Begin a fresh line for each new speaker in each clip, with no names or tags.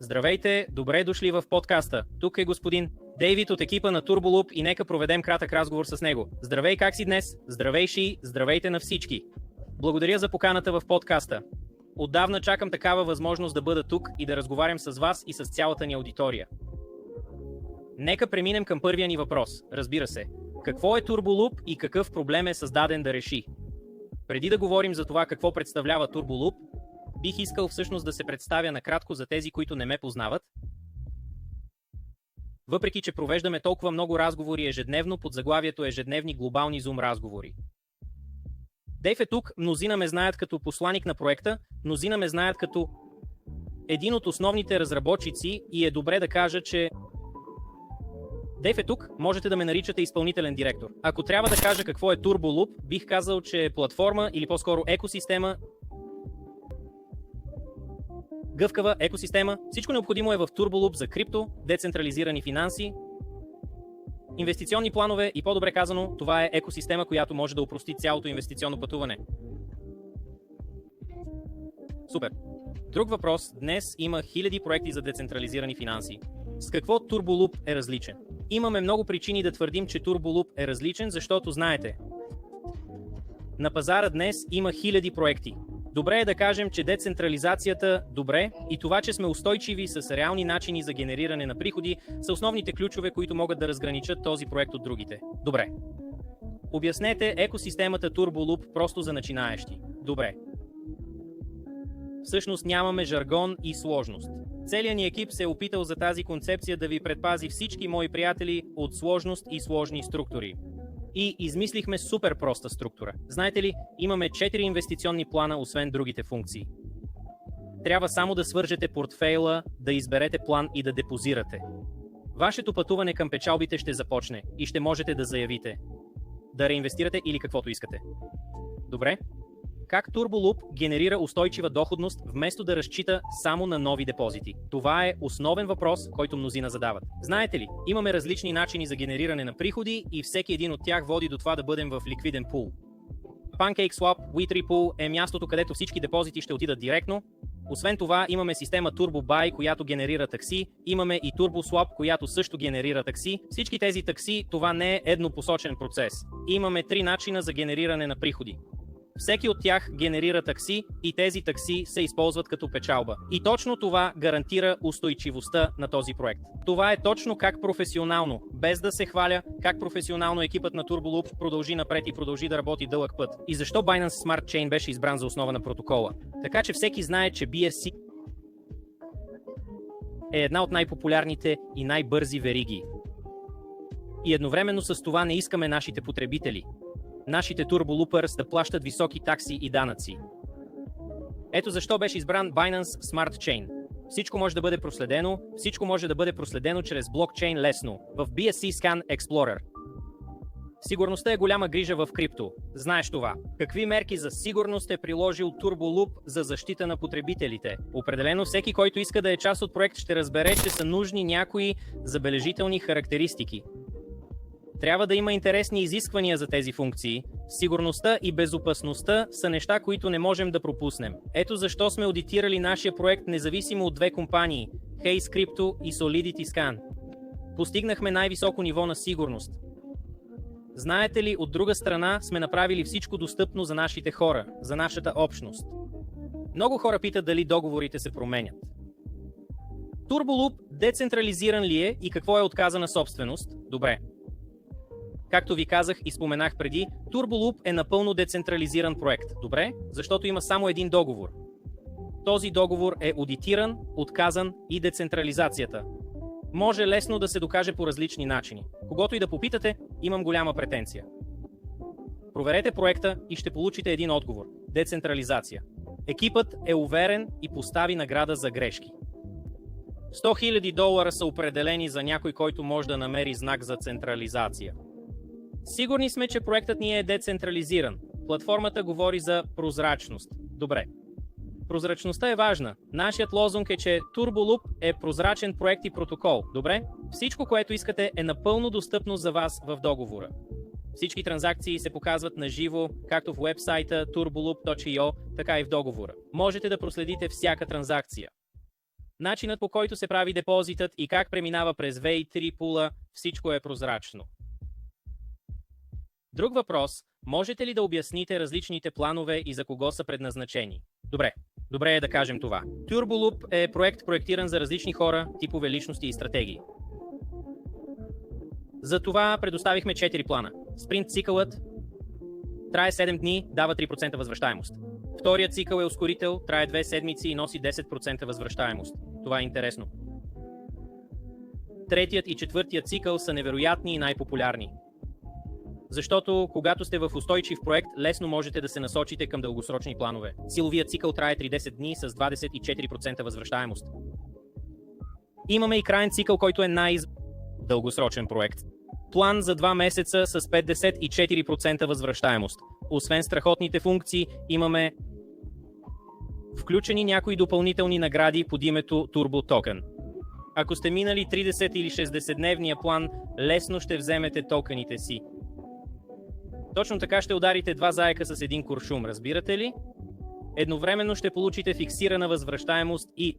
Здравейте, добре дошли в подкаста. Тук е господин Дейвид от екипа на TurboLoop и нека проведем кратък разговор с него. Здравей, как си днес? Здравей, Ши, здравейте на всички. Благодаря за поканата в подкаста. Отдавна чакам такава възможност да бъда тук и да разговарям с вас и с цялата ни аудитория. Нека преминем към първия ни въпрос. Разбира се, какво е TurboLoop и какъв проблем е създаден да реши? Преди да говорим за това какво представлява TurboLoop, бих искал всъщност да се представя накратко за тези, които не ме познават. Въпреки че провеждаме толкова много разговори ежедневно под заглавието Ежедневни глобални Zoom разговори. Дейв е тук, мнозина ме знаят като посланик на проекта, мнозина ме знаят като един от основните разработчици и е добре да кажа, че Дейв е тук, можете да ме наричате изпълнителен директор. Ако трябва да кажа какво е TurboLoop, бих казал, че е платформа или по-скоро екосистема, гъвкава екосистема. Всичко необходимо е в TurboLoop за крипто, децентрализирани финанси, инвестиционни планове и по-добре казано, това е екосистема, която може да опрости цялото инвестиционно пътуване. Супер! Друг въпрос. Днес има хиляди проекти за децентрализирани финанси. С какво TurboLoop е различен? Имаме много причини да твърдим, че TurboLoop е различен, защото знаете, на пазара днес има хиляди проекти. Добре е да кажем, че децентрализацията, добре, и това, че сме устойчиви с реални начини за генериране на приходи, са основните ключове, които могат да разграничат този проект от другите. Добре. Обяснете екосистемата TurboLoop просто за начинаещи. Добре. Всъщност нямаме жаргон и сложност. Целият ни екип се е опитал за тази концепция да ви предпази всички мои приятели от сложност и сложни структури. И измислихме супер проста структура. Знаете ли, имаме 4 инвестиционни плана, освен другите функции. Трябва само да свържете портфейла, да изберете план и да депозирате. Вашето пътуване към печалбите ще започне и ще можете да заявите, да реинвестирате или каквото искате. Добре? Как TurboLoop генерира устойчива доходност вместо да разчита само на нови депозити? Това е основен въпрос, който мнозина задават. Знаете ли, имаме различни начини за генериране на приходи и всеки един от тях води до това да бъдем в ликвиден пул. PancakeSwap, WeTree е мястото, където всички депозити ще отидат директно. Освен това, имаме система TurboBuy, която генерира такси, имаме и TurboSwap, която също генерира такси. Всички тези такси, това не е еднопосочен процес. Имаме 3 начина за генериране на приходи. Всеки от тях генерира такси и тези такси се използват като печалба. И точно това гарантира устойчивостта на този проект. Това е точно как професионално, без да се хваля, как професионално екипът на TurboLoop продължи напред и продължи да работи дълъг път. И защо Binance Smart Chain беше избран за основа на протокола. Така че всеки знае, че BSC е една от най-популярните и най-бързи вериги. И едновременно с това не искаме нашите потребители, нашите TurboLoopers да плащат високи такси и данъци. Ето защо беше избран Binance Smart Chain. Всичко може да бъде проследено, чрез блокчейн лесно, в BSC Scan Explorer. Сигурността е голяма грижа в крипто. Знаеш това. Какви мерки за сигурност е приложил TurboLoop за защита на потребителите? Определено всеки, който иска да е част от проект, ще разбере, че са нужни някои забележителни характеристики. Трябва да има интересни изисквания за тези функции. Сигурността и безопасността са неща, които не можем да пропуснем. Ето защо сме аудитирали нашия проект независимо от 2 компании – Haze Crypto и Solidity Scan. Постигнахме най-високо ниво на сигурност. Знаете ли, от друга страна сме направили всичко достъпно за нашите хора, за нашата общност. Много хора питат дали договорите се променят. TurboLoop децентрализиран ли е и какво е отказана собственост? Добре. Както ви казах и споменах преди, TurboLoop е напълно децентрализиран проект. Добре? Защото има само един договор. Този договор е одитиран, отказан и децентрализацията. Може лесно да се докаже по различни начини. Когото и да попитате, имам голяма претенция. Проверете проекта и ще получите един отговор. Децентрализация. Екипът е уверен и постави награда за грешки. $100,000 са определени за някой, който може да намери знак за централизация. Сигурни сме, че проектът ни е децентрализиран. Платформата говори за прозрачност. Добре. Прозрачността е важна. Нашият лозунг е, че TurboLoop е прозрачен проект и протокол. Добре? Всичко, което искате, е напълно достъпно за вас в договора. Всички транзакции се показват на живо, както в уебсайта turboloop.io, така и в договора. Можете да проследите всяка транзакция. Начинът, по който се прави депозитът и как преминава през V3 пула, всичко е прозрачно. Друг въпрос, можете ли да обясните различните планове и за кого са предназначени? Добре е да кажем това. TurboLoop е проект проектиран за различни хора, типове личности и стратегии. За това предоставихме 4 плана. Спринт цикълът трае 7 дни, дава 3% възвръщаемост. Вторият цикъл е ускорител, трае 2 седмици и носи 10% възвръщаемост. Това е интересно. Третият и четвъртият цикъл са невероятни и най-популярни. Защото, когато сте в устойчив проект, лесно можете да се насочите към дългосрочни планове. Силовият цикъл трае 30 дни с 24% възвръщаемост. Имаме и краен цикъл, който е дългосрочен проект. План за 2 месеца с 54% възвръщаемост. Освен страхотните функции, имаме включени някои допълнителни награди под името Turbo Token. Ако сте минали 30 или 60-дневния план, лесно ще вземете токените си. Точно така ще ударите 2 заека с един куршум, разбирате ли? Едновременно ще получите фиксирана възвръщаемост и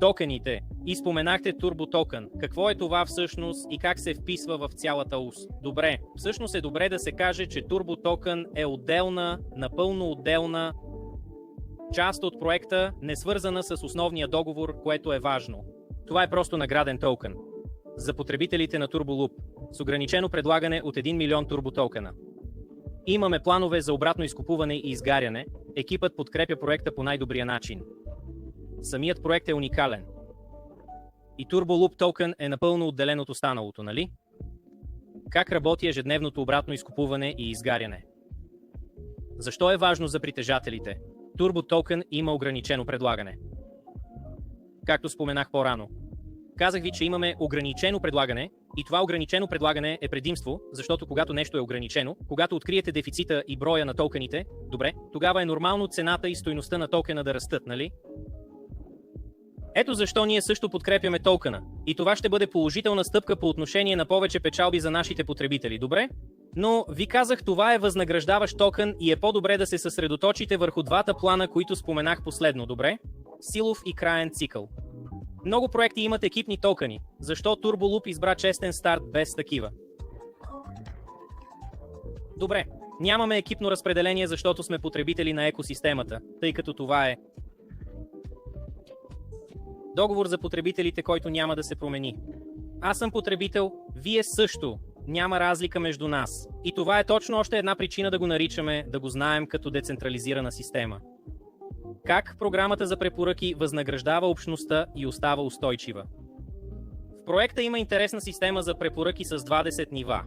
токените. И споменахте Turbo Token. Какво е това всъщност и как се вписва в цялата ус? Добре, всъщност е добре да се каже, че Turbo Token е отделна, напълно отделна част от проекта, не свързана с основния договор, което е важно. Това е просто награден токен за потребителите на TurboLoop с ограничено предлагане от 1 милион Turbo Tokena. Имаме планове за обратно изкупуване и изгаряне. Екипът подкрепя проекта по най-добрия начин. Самият проект е уникален. И TurboLoop Token е напълно отделен от останалото, нали? Как работи ежедневното обратно изкупуване и изгаряне? Защо е важно за притежателите? Turbo Token има ограничено предлагане. Както споменах по-рано. Казах ви, че имаме ограничено предлагане и това ограничено предлагане е предимство, защото когато нещо е ограничено, когато откриете дефицита и броя на токените, добре, тогава е нормално цената и стойността на токена да растат, нали? Ето защо ние също подкрепяме токена и това ще бъде положителна стъпка по отношение на повече печалби за нашите потребители, добре? Но ви казах, това е възнаграждаващ токен и е по-добре да се съсредоточите върху двата плана, които споменах последно, добре? Силов и краен цикъл. Много проекти имат екипни токени, защо TurboLoop избра честен старт без такива? Добре, нямаме екипно разпределение, защото сме потребители на екосистемата, тъй като това е договор за потребителите, който няма да се промени. Аз съм потребител, вие също. Няма разлика между нас. И това е точно още една причина да го наричаме, да го знаем като децентрализирана система. Как програмата за препоръки възнаграждава общността и остава устойчива? В проекта има интересна система за препоръки с 20 нива.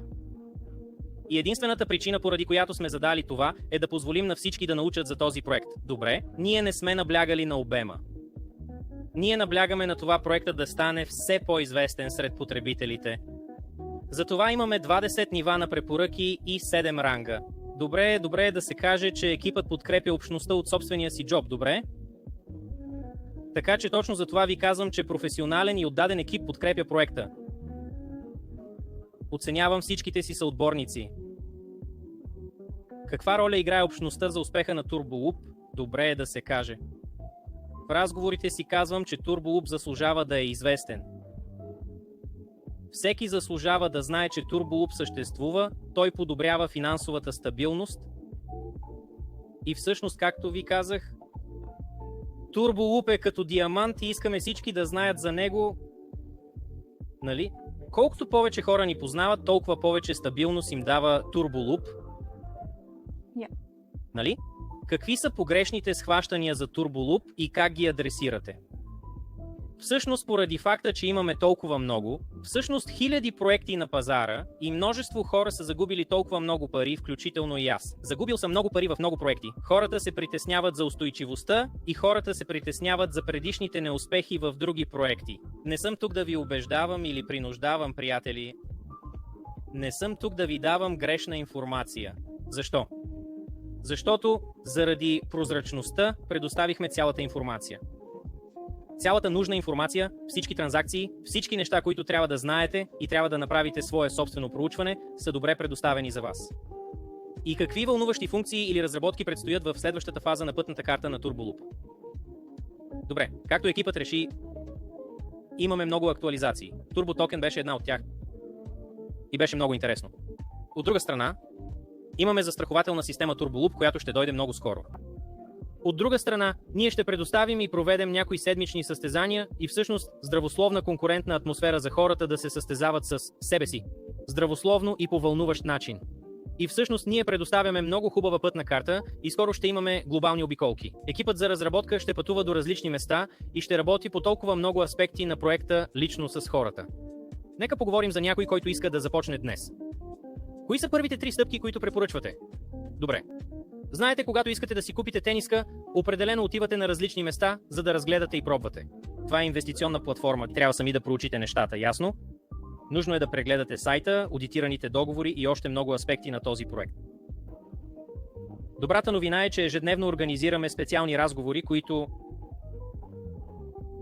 И единствената причина, поради която сме задали това, е да позволим на всички да научат за този проект. Добре, ние не сме наблягали на обема. Ние наблягаме на това проекта да стане все по-известен сред потребителите. Затова имаме 20 нива на препоръки и 7 ранга. Добре е да се каже, че екипът подкрепя общността от собствения си джоб, добре? Така че точно за това ви казвам, че професионален и отдаден екип подкрепя проекта. Оценявам всичките си съотборници. Каква роля играе общността за успеха на TurboLoop? Добре е да се каже. В разговорите си казвам, че TurboLoop заслужава да е известен. Всеки заслужава да знае, че TurboLoop съществува, той подобрява финансовата стабилност. И всъщност, както ви казах, TurboLoop е като диамант и искаме всички да знаят за него, нали? Колкото повече хора ни познават, толкова повече стабилност им дава TurboLoop. Нали? Какви са погрешните схващания за TurboLoop и как ги адресирате? Всъщност, поради факта, че имаме толкова много, всъщност хиляди проекти на пазара и множество хора са загубили толкова много пари, включително и аз. Загубил съм много пари в много проекти. Хората се притесняват за устойчивостта и хората се притесняват за предишните неуспехи в други проекти. Не съм тук да ви убеждавам или принуждавам, приятели. Не съм тук да ви давам грешна информация. Защо? Защото заради прозрачността предоставихме цялата информация. Цялата нужна информация, всички транзакции, всички неща, които трябва да знаете и трябва да направите свое собствено проучване, са добре предоставени за вас. И какви вълнуващи функции или разработки предстоят в следващата фаза на пътната карта на TurboLoop? Добре, както екипът реши, имаме много актуализации. Turbo Token беше една от тях. И беше много интересно. От друга страна, имаме застрахователна система TurboLoop, която ще дойде много скоро. От друга страна, ние ще предоставим и проведем някои седмични състезания и всъщност здравословна конкурентна атмосфера за хората да се състезават с себе си. Здравословно и по вълнуващ начин. И всъщност ние предоставяме много хубава пътна карта и скоро ще имаме глобални обиколки. Екипът за разработка ще пътува до различни места и ще работи по толкова много аспекти на проекта лично с хората. Нека поговорим за някой, който иска да започне днес. Кои са първите 3 стъпки, които препоръчвате? Добре. Знаете, когато искате да си купите тениска, определено отивате на различни места, за да разгледате и пробвате. Това е инвестиционна платформа, трябва сами да проучите нещата, ясно? Нужно е да прегледате сайта, одитираните договори и още много аспекти на този проект. Добрата новина е, че ежедневно организираме специални разговори, които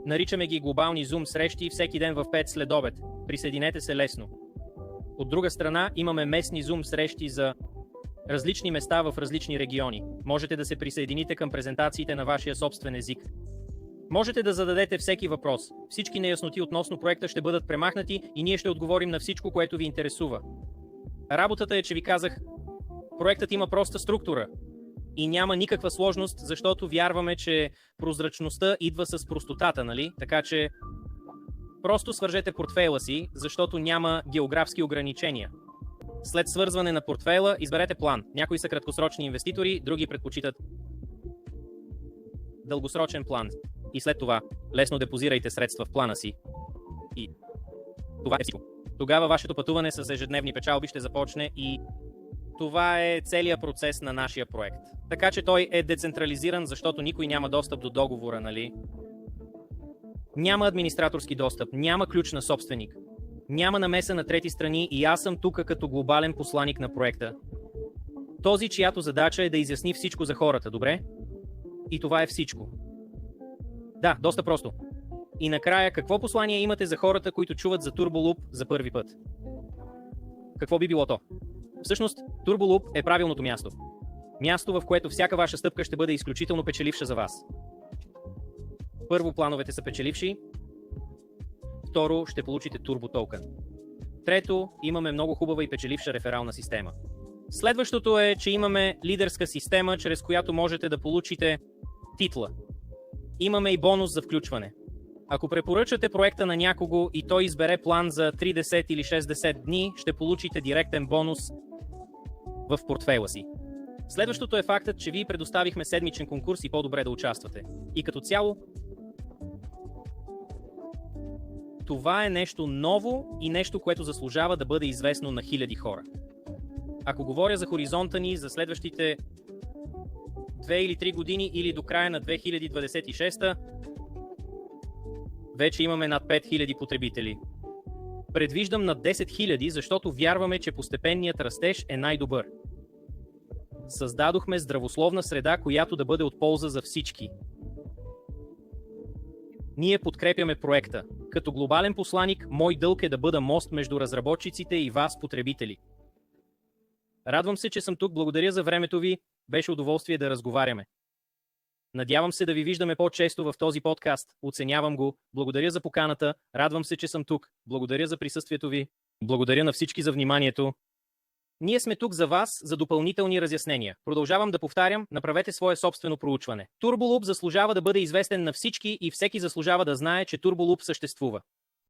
наричаме ги глобални Zoom срещи всеки ден в 5 след обед. Присъединете се лесно. От друга страна, имаме местни Zoom срещи за различни места в различни региони. Можете да се присъедините към презентациите на вашия собствен език. Можете да зададете всеки въпрос. Всички неясноти относно проекта ще бъдат премахнати и ние ще отговорим на всичко, което ви интересува. Работата е, че ви казах, проектът има проста структура и няма никаква сложност, защото вярваме, че прозрачността идва с простотата, нали? Така че просто свържете портфейла си, защото няма географски ограничения. След свързване на портфейла, изберете план. Някои са краткосрочни инвеститори, други предпочитат дългосрочен план. И след това лесно депозирайте средства в плана си. И това е всичко. Тогава вашето пътуване с ежедневни печалби ще започне и това е целият процес на нашия проект. Така че той е децентрализиран, защото никой няма достъп до договора, нали? Няма администраторски достъп, няма ключ на собственик. Няма намеса на трети страни и аз съм тук като глобален посланик на проекта. Този, чиято задача е да изясни всичко за хората, добре? И това е всичко. Да, доста просто. И накрая, какво послание имате за хората, които чуват за TurboLoop за първи път? Какво би било то? Всъщност, TurboLoop е правилното място. Място, в което всяка ваша стъпка ще бъде изключително печеливша за вас. Първо, плановете са печеливши. Второ, ще получите Turbo Token. Трето, имаме много хубава и печеливша реферална система. Следващото е, че имаме лидерска система, чрез която можете да получите титла. Имаме и бонус за включване. Ако препоръчате проекта на някого и той избере план за 30 или 60 дни, ще получите директен бонус в портфейла си. Следващото е фактът, че ви предоставихме седмичен конкурс и по-добре да участвате. И като цяло, това е нещо ново и нещо, което заслужава да бъде известно на хиляди хора. Ако говоря за хоризонта ни за следващите 2 или 3 години или до края на 2026, вече имаме над 5000 потребители. Предвиждам над 10 000, защото вярваме, че постепенният растеж е най-добър. Създадохме здравословна среда, която да бъде от полза за всички. Ние подкрепяме проекта. Като глобален посланик, мой дълг е да бъда мост между разработчиците и вас, потребители. Радвам се, че съм тук. Благодаря за времето ви. Беше удоволствие да разговаряме. Надявам се да ви виждаме по-често в този подкаст. Оценявам го. Благодаря за поканата. Радвам се, че съм тук. Благодаря за присъствието ви. Благодаря на всички за вниманието. Ние сме тук за вас, за допълнителни разяснения. Продължавам да повтарям, направете свое собствено проучване. TurboLoop заслужава да бъде известен на всички и всеки заслужава да знае, че TurboLoop съществува.